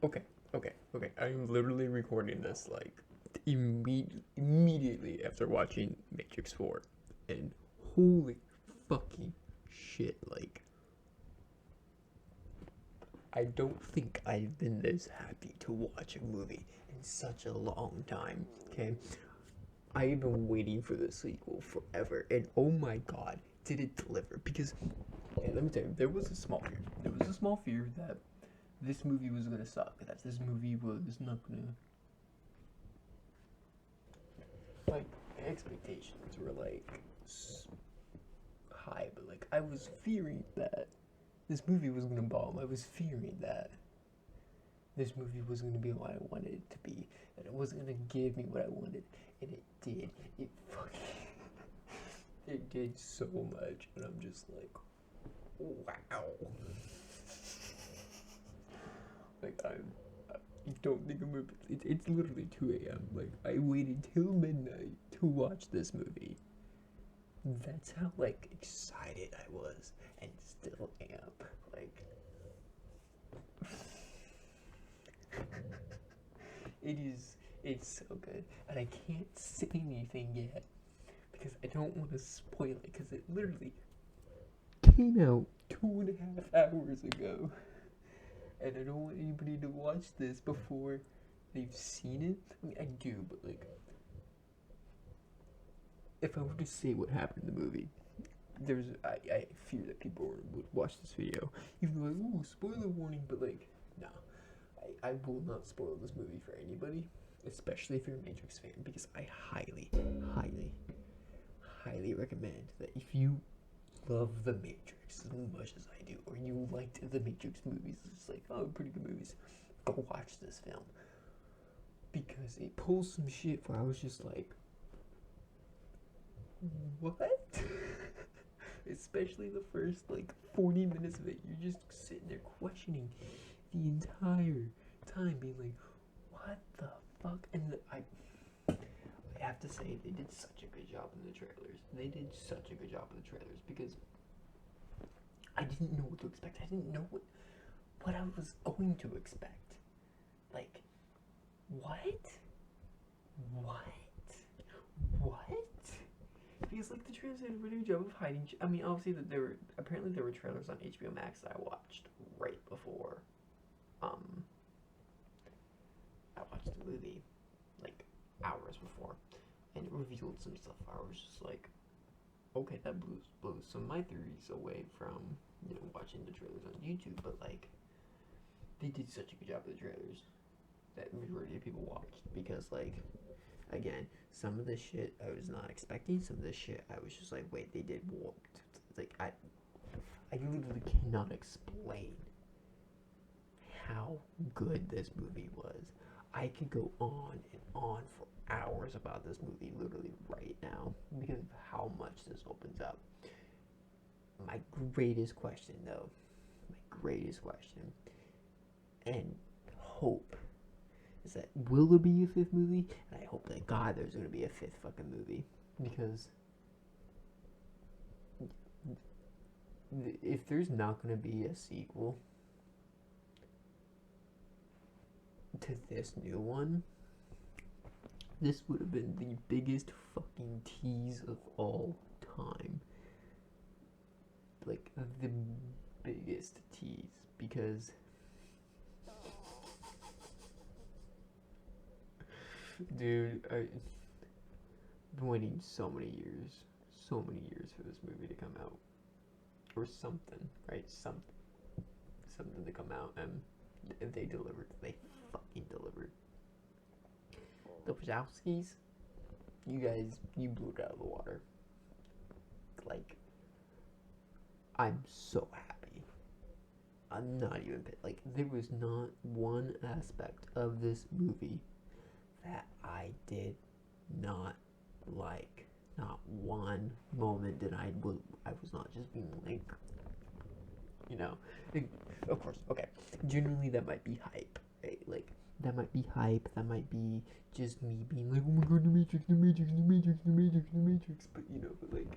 Okay, okay. I'm literally recording this like immediately after watching Matrix 4. And holy fucking shit, like, I don't think I've been this happy to watch a movie in such a long time, okay? I've been waiting for the sequel forever, and oh my god, did it deliver? Because, okay, let me tell you, there was a small fear. There was a small fear that this movie was gonna suck, that this movie was not gonna, like, expectations were like high, but like I was fearing that this movie was gonna bomb. I was fearing that this movie was gonna be what I wanted it to be, that it wasn't gonna give me what I wanted, and it did. It fucking it did so much, and I'm just like, wow. Like I don't think I'm. It's literally 2 a.m. Like I waited till midnight to watch this movie. That's how like excited I was, and still am. Like it is. It's so good, and I can't say anything yet because I don't want to spoil it. Because it literally came out 2.5 hours ago, and I don't want anybody to watch this before they've seen it. I mean, I do, but like, if I were to say what happened in the movie, I fear that people would watch this video, even though like, ooh, spoiler warning, but like, nah, I will not spoil this movie for anybody, especially if you're a Matrix fan, because I highly, highly recommend that if you love the Matrix as much as I do, or you liked the Matrix movies, it's like, oh, pretty good movies, go watch this film because it pulls some shit where I was just like, what? Especially the first like 40 minutes of it, you're just sitting there questioning the entire time, being like, what the fuck? And I have to say, they did such a good job in the trailers. They did such a good job in the trailers because I didn't know what to expect. I didn't know what I was going to expect. Like, what? What? What? Because like the trailers did a really good job of hiding. I mean, obviously that there were trailers on HBO Max that I watched right before um I watched the movie, like hours before, and it revealed some stuff. I was just like, okay, that blows some of my theories away from watching the trailers on YouTube. But like, they did such a good job with the trailers that majority of people watched because like, again, some of the shit I was not expecting. Some of the shit I was just like, wait, they did what? Like I literally cannot explain how good this movie was. I could go on and on for hours about this movie literally right now because of how much this opens up. My greatest question, though, my greatest question and hope is that will there be a fifth movie? And I hope that God there's going to be a fifth fucking movie because if there's not going to be a sequel to this new one, this would have been the biggest fucking tease of all time. Like, the biggest tease. Because, dude, I've been waiting so many years for this movie to come out. Or something, right? Something to come out, and they delivered. They fucking delivered. The Wachowskis, you guys, you blew it out of the water. Like, I'm so happy. I'm not even like there was not one aspect of this movie that I did not like. Not one moment did I was not just being like, you know, like, of course, okay. Generally, that might be hype, right? Like that might be hype. That might be just me being like, oh my god, the Matrix, the Matrix, the Matrix, the Matrix, the Matrix. But but like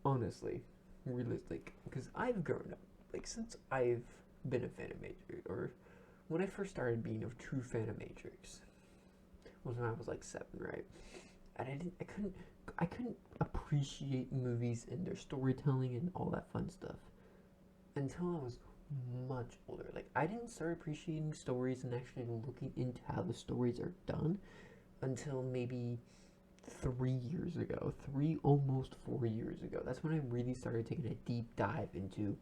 honestly, realistic, because I've grown up. Like since I've been a fan of Matrix, or when I first started being a true fan of Matrix was when I was like 7, right? And I couldn't appreciate movies and their storytelling and all that fun stuff until I was much older. Like, I didn't start appreciating stories and actually looking into how the stories are done until maybe 3 years ago, almost 4 years ago. That's when I really started taking a deep dive into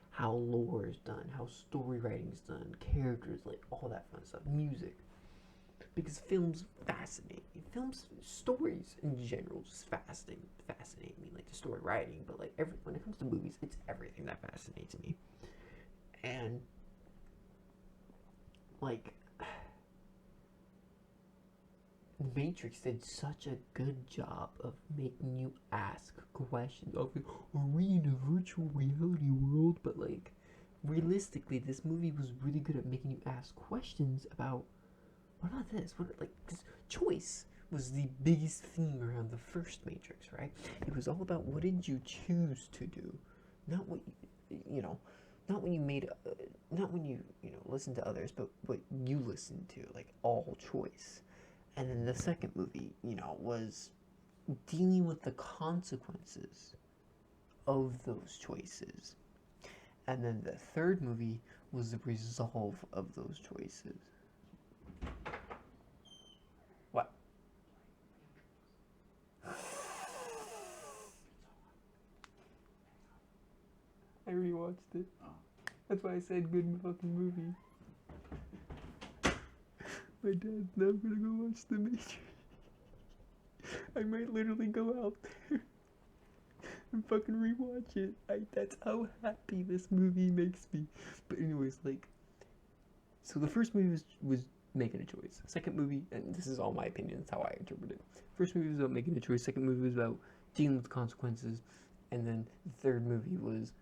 how lore is done, how story writing is done, characters, like all that fun stuff, music. Because films fascinate me. Films, stories in general, just fascinate me. Like the story writing, but like when it comes to movies, it's everything that fascinates me. And like Matrix did such a good job of making you ask questions. Of, are we in a virtual reality world? But like, realistically, this movie was really good at making you ask questions about, what about this? What, like, because choice was the biggest theme around the first Matrix, right? It was all about what did you choose to do, not what you know, not when you made, not when you know listen to others, but what you listened to, like all choice. And then the second movie, was dealing with the consequences of those choices. And then the third movie was the resolve of those choices. What? I rewatched it. That's why I said good fucking movie. My dad's now gonna go watch The Matrix. I might literally go out there and fucking rewatch it. That's how happy this movie makes me. But anyways, like, so the first movie was making a choice. Second movie, and this is all my opinion, that's how I interpret it. First movie was about making a choice. Second movie was about dealing with consequences. And then the third movie was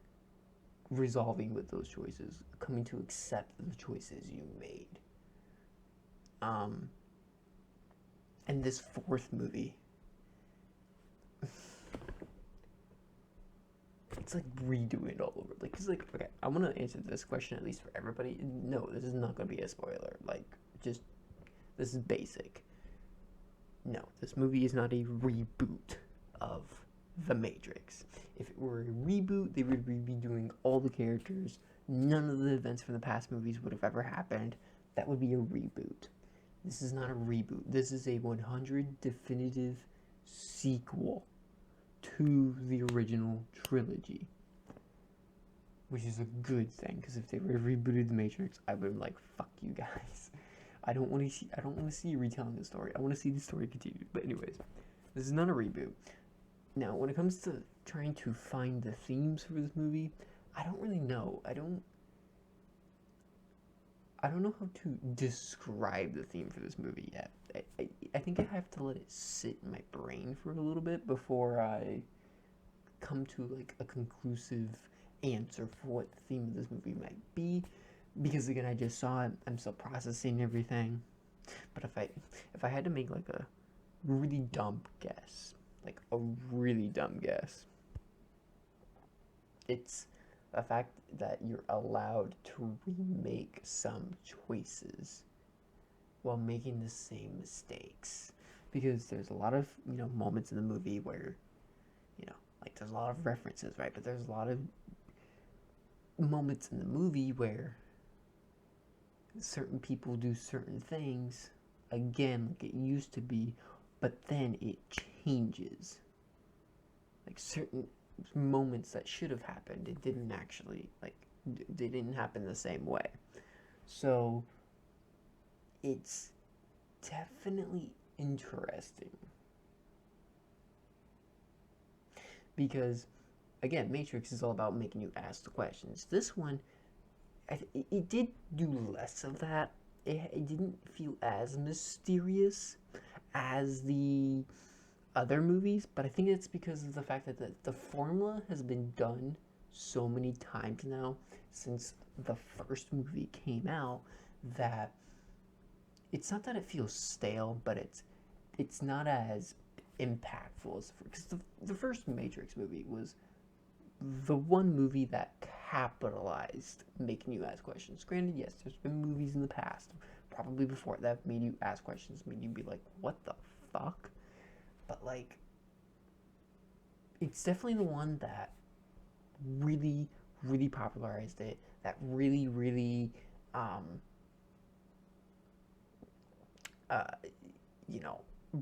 resolving with those choices, coming to accept the choices you made. And this fourth movie, it's like redoing it all over. Like, cause like, okay, I want to answer this question at least for everybody. No, this is not gonna be a spoiler. Like, just this is basic. No, this movie is not a reboot of The Matrix. If it were a reboot, they would be redoing all the characters. None of the events from the past movies would have ever happened. That would be a reboot. This is not a reboot. This is a 100 definitive sequel to the original trilogy, which is a good thing. Because if they were rebooted The Matrix, I would have been like, "Fuck you guys." I don't want to see you retelling the story. I want to see the story continued. But anyways, this is not a reboot. Now, when it comes to trying to find the themes for this movie, I don't really know. I don't know how to describe the theme for this movie yet. I think I have to let it sit in my brain for a little bit before I come to like a conclusive answer for what the theme of this movie might be. Because again, I just saw it. I'm still processing everything. But if I had to make like a really dumb guess, it's the fact that you're allowed to remake some choices while making the same mistakes. Because there's a lot of, moments in the movie where, like there's a lot of references, right? But there's a lot of moments in the movie where certain people do certain things, again, like it used to be, but then it changes. Like certain moments that should have happened, it didn't actually, like, they didn't happen the same way. So it's definitely interesting because, again, Matrix is all about making you ask the questions. This one, it did do less of that. It didn't feel as mysterious as the other movies, but I think it's because of the fact that the formula has been done so many times now since the first movie came out that it's not that it feels stale, but it's not as impactful as because the first Matrix movie was the one movie that capitalized making you ask questions. Granted, yes, there's been movies in the past, probably before, that have made you ask questions, made you be like, what the fuck? But, like, it's definitely the one that really, really popularized it, that really, really, uh,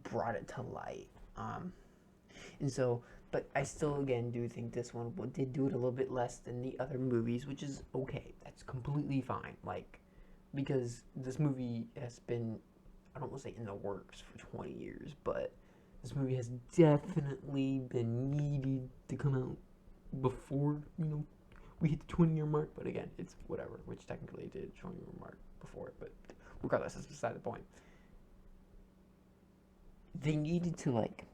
brought it to light. And so, but I still, again, do think this one did do it a little bit less than the other movies, which is okay. That's completely fine. Like, because this movie has been, I don't want to say in the works for 20 years, but this movie has definitely been needed to come out before, we hit the 20-year mark. But again, it's whatever, which technically it did 20-year mark before it, but regardless, that's beside the point. They needed to, like,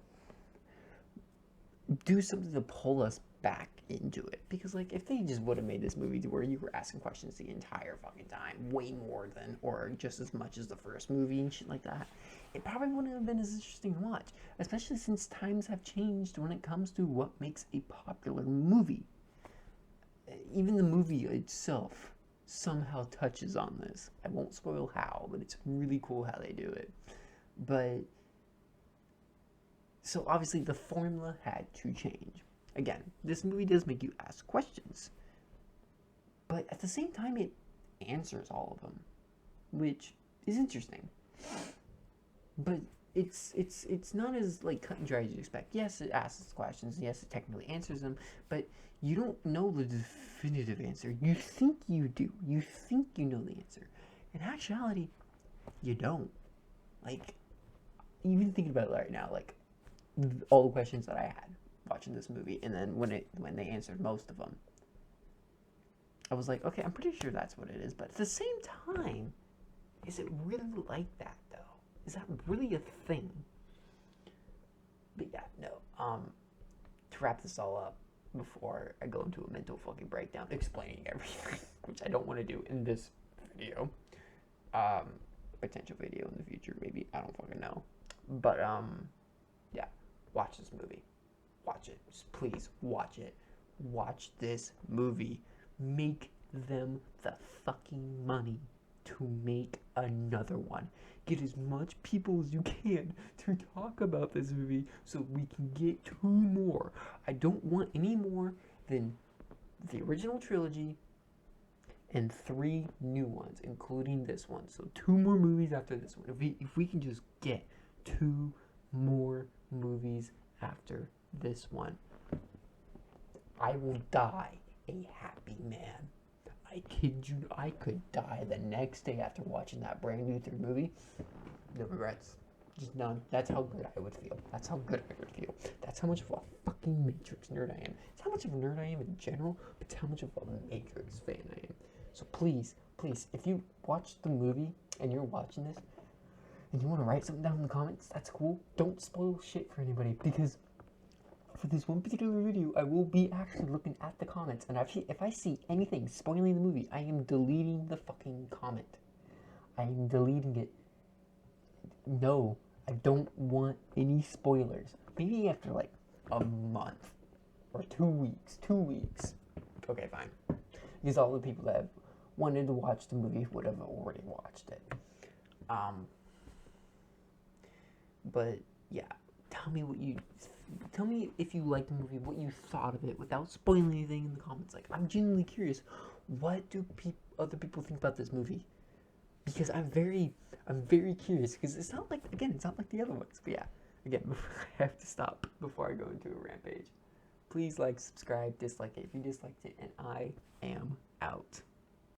do something to pull us back into it. Because, like, if they just would have made this movie to where you were asking questions the entire fucking time, way more than, or just as much as the first movie and shit like that, it probably wouldn't have been as interesting to watch. Especially since times have changed when it comes to what makes a popular movie. Even the movie itself somehow touches on this. I won't spoil how, but it's really cool how they do it. But so obviously the formula had to change. Again, this movie does make you ask questions, but at the same time it answers all of them, which is interesting. But it's not as, like, cut and dry as you expect. Yes, it asks questions. Yes, it technically answers them, but you don't know the definitive answer. You think you do. You think you know the answer. In actuality, you don't. Like, even thinking about it right now, like, all the questions that I had watching this movie, and then when they answered most of them, I was like, okay, I'm pretty sure that's what it is. But at the same time, is it really like that though? Is that really a thing? But yeah, no. To wrap this all up, before I go into a mental fucking breakdown explaining everything, which I don't want to do in this video, potential video in the future, maybe, I don't fucking know. But yeah, watch this movie. Watch it. Just please watch it. Watch this movie. Make them the fucking money to make another one. Get as much people as you can to talk about this movie so we can get 2 more. I don't want any more than the original trilogy and 3 new ones, including this one. So 2 more movies after this one. If we can just get 2 more movies after this one, I will die a happy man. I kid you, I could die the next day after watching that brand new 3 movie. No regrets. Just none. That's how good I would feel. That's how good I would feel. That's how much of a fucking Matrix nerd I am. It's how much of a nerd I am in general, but it's how much of a Matrix fan I am. So please, if you watch the movie and you're watching this and you want to write something down in the comments, that's cool. Don't spoil shit for anybody, because for this one particular video, I will be actually looking at the comments, and if I see anything spoiling the movie, I am deleting the fucking comment. I am deleting it. No, I don't want any spoilers. Maybe after, like, a month or 2 weeks. 2 weeks. Okay, fine. Because all the people that have wanted to watch the movie would have already watched it. But yeah, tell me if you liked the movie, what you thought of it, without spoiling anything in the comments. Like, I'm genuinely curious. What do other people think about this movie? Because I'm very curious. Because it's not like the other ones. But yeah, again, I have to stop before I go into a rampage. Please like, subscribe, dislike it if you disliked it, and I am out.